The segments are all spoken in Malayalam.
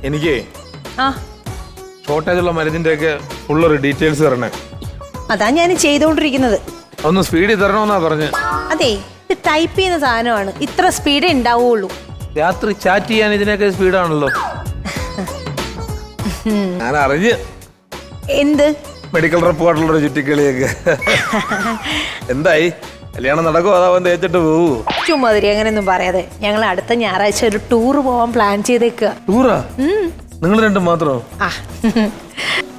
എനിക്ക് ഷോർട്ടേജ് ഉള്ള മരുന്നിന്റെ ഒക്കെ ഫുള്ളൊരു ഡീറ്റെയിൽസ് തരണേ. അതാ ഞാൻ ചെയ്തോണ്ടിരിക്കുന്നത്. ഒന്ന് സ്പീഡിൽ തരണമെന്നാ പറഞ്ഞ്. അതെ, ഇത് ടൈപ്പ് ചെയ്യുന്ന സാധനമാണ്, ഇത്ര സ്പീഡേ ഉണ്ടാവുള്ളൂ. രാത്രി ചാറ്റ് ചെയ്യാൻ ഇതിനൊക്കെ സ്പീഡാണല്ലോ. ഞാൻ അറിഞ്ഞ് എന്ത് മെഡിക്കൽ റിപ്പോർട്ടിലൊരു ചുറ്റിക്കളിയൊക്കെ. എന്തായി, കല്യാണം നടക്കുമോ അതാവൻ തേച്ചിട്ട് പോവൂ? ചുമ്മാതിരി അങ്ങനെയൊന്നും പറയാതെ. ഞങ്ങൾ അടുത്ത ഞായറാഴ്ച ഒരു ടൂർ പോവാൻ പ്ലാൻ ചെയ്തേക്കുക. ടൂറാ? നിങ്ങൾ രണ്ടും മാത്രമോ?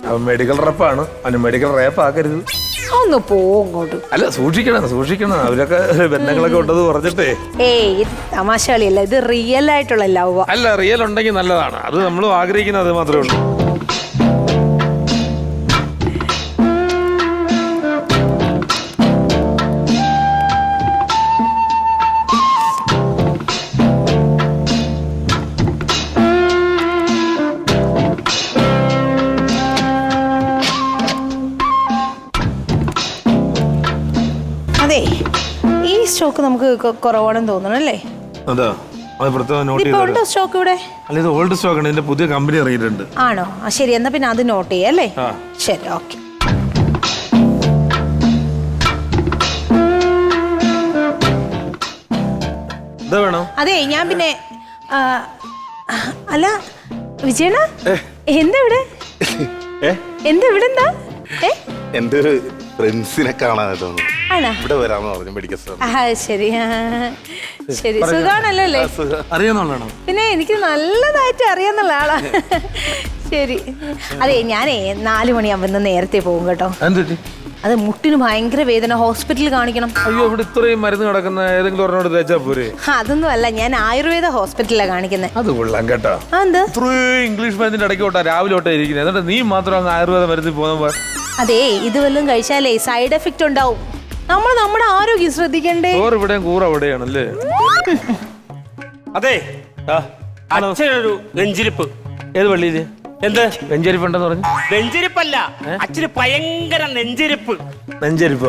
അവൻ മെഡിക്കൽ റെപ്പാണ്, അവന് മെഡിക്കൽ റേപ്പ് ആക്കരുത്. ഒന്ന് പോങ്ങോട്ട്. അല്ല, സൂക്ഷിക്കണം. അവരൊക്കെ ബന്ധങ്ങളൊക്കെ ഉണ്ടെന്ന് പറഞ്ഞിട്ടേ. ഇത് തമാശ കളിയല്ല, ഇത് റിയൽ ആയിട്ടുള്ള ലവ്. അല്ല, റിയൽ ഉണ്ടെങ്കിൽ നല്ലതാണ്. അത് നമ്മൾ ആഗ്രഹിക്കുന്നത് അത് മാത്രമേ ഉള്ളൂ. ഈ സ്റ്റോക്ക് നമുക്ക് കുറവാണെന്ന് തോന്നണം അല്ലേ? അതാ സ്റ്റോക്ക് ഇവിടെ. അല്ല, ഇത് ഓൾഡ് സ്റ്റോക്ക് ആണ്. ഇതിന്റെ പുതിയ കമ്പനി ഇറങ്ങിയിട്ടുണ്ട്. ആണോ? ശരി, എന്നാ പിന്നെ അത് നോട്ട് ചെയ്യാം അല്ലേ? ശരി, ഓക്കെ. അതെ, ഞാൻ പിന്നെ അല്ല വിജയണ, എന്താ ഇവിടെ? എന്താ ഇവിടെ? എന്താ എന്റെ ഒരു ഫ്രണ്ട്സിനെ കാണാൻ ഇവിടെ വരാന്ന് പറഞ്ഞു മെഡിക്കൽ സ്റ്റോർ. ശരി ശരി, സുഖാണല്ലോ അല്ലേ? അറിയാന്നുള്ളതാണോ? പിന്നെ എനിക്ക് നല്ലതായിട്ട് അറിയാന്നുള്ള ആളാ. ശരി. അതെ, ഞാനേ 4 മണിയാകുമ്പോ നേരത്തെ പോകും കേട്ടോ. അത് മുട്ടിന് ഭയങ്കര വേദന, ഹോസ്പിറ്റലിൽ കാണിക്കണം. അയ്യോ, ഇവിടെ ഇത്രയും മരുന്ന് കിടക്കുന്ന ഏതെങ്കിലും ഒരെണ്ണോട് തേച്ചാ പോരെ? അതൊന്നും അല്ല, ഞാൻ ആയുർവേദ ഹോസ്പിറ്റലിലാണ് കാണിക്കുന്നത്. അത് കൊള്ളാം കേട്ടോ. ഇംഗ്ലീഷ് മരുന്നിന്റെ ഇടയ്ക്ക് തൊട്ടാ രാവിലെ തൊട്ടാ ഇരിക്കുന്നത്. എന്നിട്ട് നീ മാത്രം ആയുർവേദ മരുന്നിൽ പോകുമ്പോ? അതെ, ഇത് വല്ലതും കഴിച്ചാലേ സൈഡ് എഫക്റ്റ് ഉണ്ടാവും. നമ്മൾ നമ്മുടെ ആരോഗ്യം ശ്രദ്ധിക്കണ്ടേ? ഇവിടെയും കൂറ അവിടെയാണല്ലേ? അതെ, അച്ഛനൊരു നെഞ്ചിരിപ്പ്. ഏത് പള്ളിയില്? എന്ത് നെഞ്ചരിപ്പ് ഉണ്ടെന്ന് പറഞ്ഞു? നെഞ്ചിരിപ്പല്ല, അച്ഛന് ഭയങ്കര നെഞ്ചിരിപ്പ്. നെഞ്ചരിപ്പ്.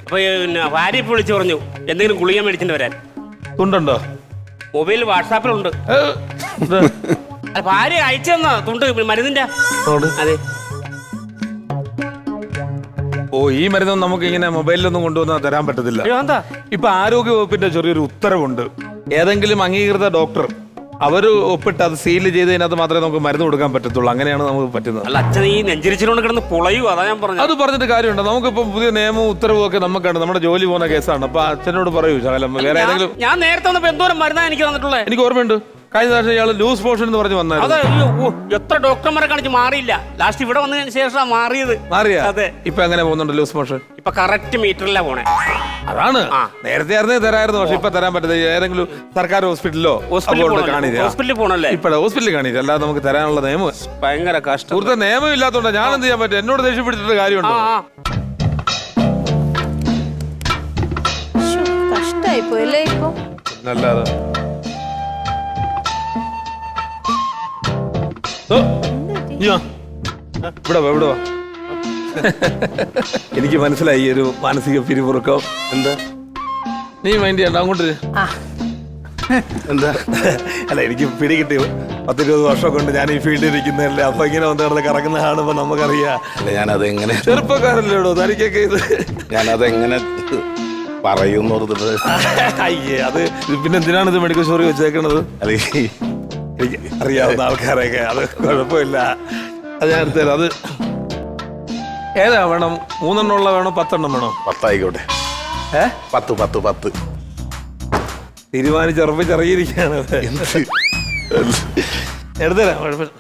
അപ്പൊ പിന്നെ ഭാര്യ ഇപ്പൊ വിളിച്ചു പറഞ്ഞു എന്തെങ്കിലും ഗുളിക മേടിച്ചിട്ട് വരാൻ. തുണ്ടുണ്ടോ? മൊബൈൽ വാട്സാപ്പിലുണ്ട്. ഭാര്യ അയച്ചു തന്ന തുണ്ട് മരുന്നിന്റെ. അതെ. ഓ, ഈ മരുന്നൊന്നും നമുക്ക് ഇങ്ങനെ മൊബൈലിലൊന്നും കൊണ്ടുവന്നാൽ തരാൻ പറ്റത്തില്ല. ഇപ്പൊ ആരോഗ്യ വകുപ്പിന്റെ ചെറിയൊരു ഉത്തരവുണ്ട്. ഏതെങ്കിലും അംഗീകൃത ഡോക്ടർ അവര് ഒപ്പിട്ട് അത് സീല് ചെയ്തതിനകത്ത് മാത്രമേ നമുക്ക് മരുന്ന് കൊടുക്കാൻ പറ്റത്തുള്ളൂ. അങ്ങനെയാണ് നമുക്ക് പറ്റുന്നത്. അല്ല, അച്ഛൻ ഈ നെഞ്ചിരിച്ചിലോണ്ട് കിടന്ന് പൊളയൂ, അതാ ഞാൻ പറഞ്ഞു. അത് പറഞ്ഞിട്ട് കാര്യമുണ്ടോ? നമുക്കിപ്പോ പുതിയ നിയമവും ഉത്തരവും ഒക്കെ നമുക്കാണ്, നമ്മുടെ ജോലി പോകുന്ന കേസാണ്. അപ്പൊ അച്ഛനോട് പറയൂ ശകലം വേറെ ഏതെങ്കിലും. ഞാൻ നേരത്തെ വന്നപ്പോ എന്തോരം മരുന്നാ എനിക്ക് തന്നിട്ടുള്ളത്? എനിക്ക് ഓർമ്മയുണ്ട്. കഴിഞ്ഞ പ്രാവശ്യം ഇയാൾ ലൂസ് പോർഷൻ എന്ന് പറഞ്ഞ് വന്നത്. എത്ര ഡോക്ടർമാരെ കാണിച്ച് മാറിയില്ല. ലാസ്റ്റ് ഇവിടെ വന്നതിന് ശേഷം മാറിയത്. മാറിയാ? അതെ. ഇപ്പൊ എങ്ങനെ പോകുന്നുണ്ട് ലൂസ് മോഷൻ? ഇപ്പൊ കറക്റ്റ് മീറ്ററിലാ പോണേ. അതാണ്. നേരത്തെ ആയിരുന്നേ തരായിരുന്നു, പക്ഷെ ഇപ്പൊ തരാൻ പറ്റത്തില്ല. ഏതെങ്കിലും സർക്കാർ ഹോസ്പിറ്റലിലോ ഹോസ്പിറ്റലിൽ പോണല്ലേ? ഇപ്പഴ ഹോസ്പിറ്റലിൽ കാണില്ല, അല്ലാതെ നമുക്ക് തരാനുള്ള നിയമം ഭയങ്കര കഷ്ടം. സുഹൃത്തെ, നിയമം ഇല്ലാത്തോണ്ട് ഞാൻ എന്ത് ചെയ്യാൻ പറ്റും? എന്നോട് ദേഷ്യപ്പെടുത്തിട്ട് കാര്യമുണ്ടോ? കഷ്ടായി പോയല്ലേ ഇപ്പൊ. അല്ലാതെ ഇവിടെ വാ. എനിക്ക് മനസ്സിലായി ഒരു മാനസിക പിരിമുറുക്കം. എന്താ നീ മൈൻഡ് ചെയ്യണ്ട, അങ്ങോട്ട് എന്താ? അല്ല, എനിക്ക് പിടി കിട്ടി. 10-20 വർഷം കൊണ്ട് ഞാൻ ഈ ഫീൽഡിൽ ഇരിക്കുന്നതല്ലേ. അപ്പൊ ഇങ്ങനെ വന്ന് കിടക്കുന്ന കാണുമ്പോ നമുക്കറിയാം. ഞാനത് എങ്ങനെ ചെറുപ്പക്കാരല്ലേടോ തനിക്കൊക്കെ ഇത്? ഞാനതെങ്ങനെ പറയുന്നു? അയ്യേ, അത് പിന്നെ എന്തിനാണ് ഇത് മെഡിക്കൽ സ്റ്റോറിൽ വെച്ചേക്കണത്? അല്ലെങ്കിൽ എനിക്ക് അറിയാവുന്ന ആൾക്കാരൊക്കെ, അത് കുഴപ്പമില്ല. അത് ഞാൻ എടുത്തരാം. അത് ഏതാ വേണം? 3 എണ്ണം ഉള്ള വേണോ 10 എണ്ണം വേണോ? 10 ആയിക്കോട്ടെ. 10 തീരുമാനിച്ചറിയിരിക്കാണ്. എടുത്തരാം, കുഴപ്പമില്ല.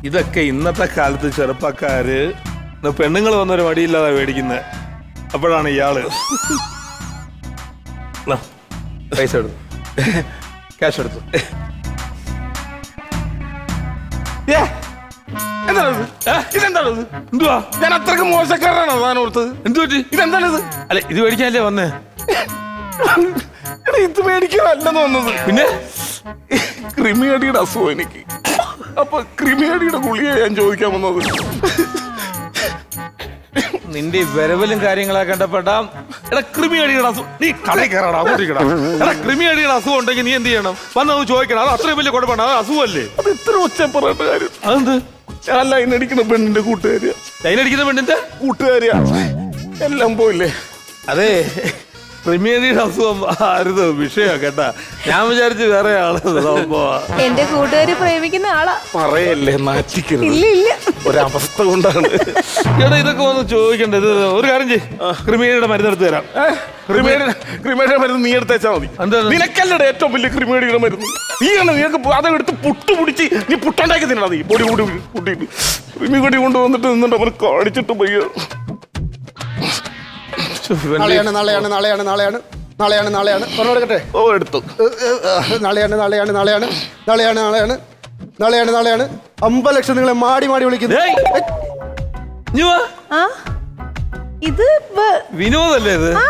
ഇതൊക്കെ ഇന്നത്തെ കാലത്ത് ചെറുപ്പക്കാര് പെണ്ണുങ്ങൾ വന്നൊരു മടിയില്ലാതെ മേടിക്കുന്നത്. അപ്പോഴാണ് ഇയാള് പൈസ എടുത്തു, ക്യാഷ് എടുത്തു. ഇതെന്താണത്? എന്തുവാ? ഞാൻ അത്രക്ക് മോശക്കാരനാണോ സാധനം കൊടുത്തത്? എന്തു പറ്റി? ഇതെന്താണിത്? അല്ല, ഇത് മേടിക്കാനല്ലേ വന്നേ? ഇത് മേടിക്കാനല്ലെന്ന് വന്നത്. പിന്നെ ക്രിമിയടിയുടെ അസുഖം എനിക്ക്. അപ്പൊ ക്രിമിയടിയുടെ ഗുളിക ഞാൻ ചോദിക്കാൻ വന്നത്. നിന്റെ വിരവലും കാര്യങ്ങളൊക്കെ കണ്ടപ്പെട്ടാ എടാ ക്രിമിയടിയുടെ അസുഖം നീ കടയിൽ കയറാടാ അങ്ങോട്ടിക്കടാ. എടാ ക്രിമിയടിയുടെ അസുഖം ഉണ്ടെങ്കിൽ നീ എന്ത് ചെയ്യണം? വന്നത് ചോദിക്കണം. അത് അത്രയും വലിയ കുഴപ്പമാണ്. അത് അസുഖമല്ലേ? അത് ഇത്ര ഒച്ച പറയേണ്ട കാര്യം. അതെന്ത്? ഞാൻ ലൈൻ അടിക്കുന്ന പെണ്ണിന്റെ കൂട്ടുകാരിയാ. ലൈനടിക്കുന്ന പെണ്ണിന്റെ കൂട്ടുകാരിയാ. എല്ലാം പോയില്ലേ? അതെ, ക്രിമിയടിയുടെ അസുഖം ആരുത് വിഷയാ കേട്ടാ. ഞാൻ വിചാരിച്ചു വേറെ ആള് സംഭവമാ. എന്റെ കൂട്ടുകാരി പ്രേമിക്കുന്ന ആളാ. പറയല്ലേ, നാറ്റിക്കരുത്. ഇല്ല ഇല്ല, ഒരവസ്ഥ കൊണ്ടാണ്. എടാ ഇതൊക്കെ വന്ന് ചോദിക്കണ്ടേ? ഇത് ഒരു കാര്യം ചെയ്യ്, ക്രിമിയടിയുടെ മരുന്നെടുത്ത് തരാം. ക്രിമേഡിയുടെ മരുന്ന് നീ എടുത്തേച്ചാ മതി. എന്താണ്? നിനക്കല്ലടെ ഏറ്റവും വലിയ ക്രിമേഡിയുടെ മരുന്ന്. നീയാണ് നിനക്ക് അതെടുത്ത് പുട്ട് പിടിച്ച് നീ പുട്ടുണ്ടാക്കി തിന്നടാ. നീ പൊടി കൂടി കൂട്ടിയിട്ട് ക്രിമികടി കൊണ്ടുവന്നിട്ട് നിന്നിട്ട് അവന് കാണിച്ചിട്ട് പയ്യ. നാളെയാണ് നാളെയാണ് നാളെയാണ് നാളെയാണ് നാളെയാണ് നാളെയാണ് പറഞ്ഞു കൊടുക്കട്ടെ. ഓ എടുത്തു. നാളെയാണ് നാളെയാണ് നാളെയാണ് നാളെയാണ് നാളെയാണ് നാളെയാണ് നാളെയാണ് 50 ലക്ഷം നിങ്ങളെ മാടി മാടി വിളിക്കുന്നു. ഏയ്! ഇഞ്ഞി വാ. ആ ഇത് വിനോദല്ലേ ഇത്? ആ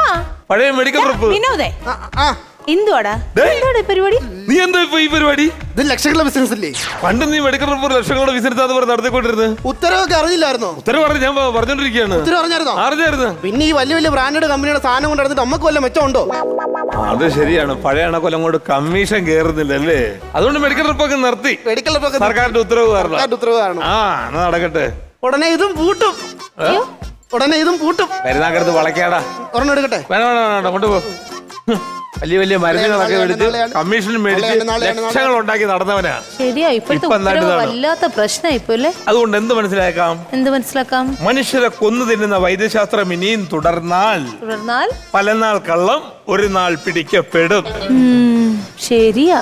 പഴയ മെഡിക്കൽ ട്രിപ്പ്. വിനോദേ ആ, ആ, എന്തുവാടാ? ഡേയ്! എന്തുവാടാ ഈ പരിപാടി? നീ എന്താ ഇപ്പൊ ഈ പരിപാടി? ഇത് ലക്ഷങ്ങളുടെ ബിസിനസ് അല്ലേ? പണ്ട് നീ മെഡിക്കൽ ട്രിപ്പ് ലക്ഷങ്ങളുടെ ബിസിനസ് അത് പറഞ്ഞ് നടത്തിക്കൊണ്ടിരുന്നത്. ഉത്തരവൊക്കെ അറിഞ്ഞില്ലായിരുന്നോ? ഉത്തരവ് പറഞ്ഞു ഞാൻ പറഞ്ഞോണ്ടിരിക്കുകയാണ്. ഉത്തരവ് അറിഞ്ഞായിരുന്നോ? അറിഞ്ഞായിരുന്നു. പിന്നെ ഈ വലിയ വലിയ ബ്രാൻഡഡ് കമ്പനിയുടെ സാധനം കൊണ്ട് നടന്നിട്ട് നമുക്ക് വല്ല മെച്ചമുണ്ടോ? അത് ശരിയാണ്, പഴയ അണക്കൊല്ലം കൊണ്ട് കമ്മീഷൻ കേറുന്നില്ല അല്ലേ? അതുകൊണ്ട് മെഡിക്കൽ ട്രിപ്പ് ഒക്കെ നിർത്തി. മെഡിക്കൽ സർക്കാരിന്റെ ഉത്തരവ് കാരണം. ഉത്തരവ് കാരണം ആ എന്നാ നടക്കട്ടെ. ഉടനെ ഇതും പൂട്ടും. ഉടനെ ഇതും പൂട്ടും. മരുന്നാക്കടുത്ത് വളയ്ക്കാടാ. ഒരെണ്ണം എടുക്കട്ടെ. വേണ്ട വേണ്ട വേണ്ട കൊണ്ടുപോ. വലിയ വലിയ മരുന്നുകളൊക്കെ മേടിച്ച് കമ്മീഷൻ മേടിച്ച് ലക്ഷങ്ങൾ ഉണ്ടാക്കി നടന്നവനാ. ശരിയാ, ഇപ്പോഴത്തെ ഇപ്പൊ എന്താണ്ട് ഉത്തരവ് ഇതാണ്. വല്ലാത്ത പ്രശ്നം ഇപ്പൊ അല്ലേ? അതുകൊണ്ട് എന്ത് മനസ്സിലാക്കാം? എന്ത് മനസ്സിലാക്കാം? മനുഷ്യരെ കൊന്നു തിന്നുന്ന വൈദ്യശാസ്ത്രം ഇനിയും തുടർന്നാൽ തുടർന്നാൽ പല നാൾ കള്ളം ഒരു നാൾ പിടിക്കപ്പെടും. ശരിയാ.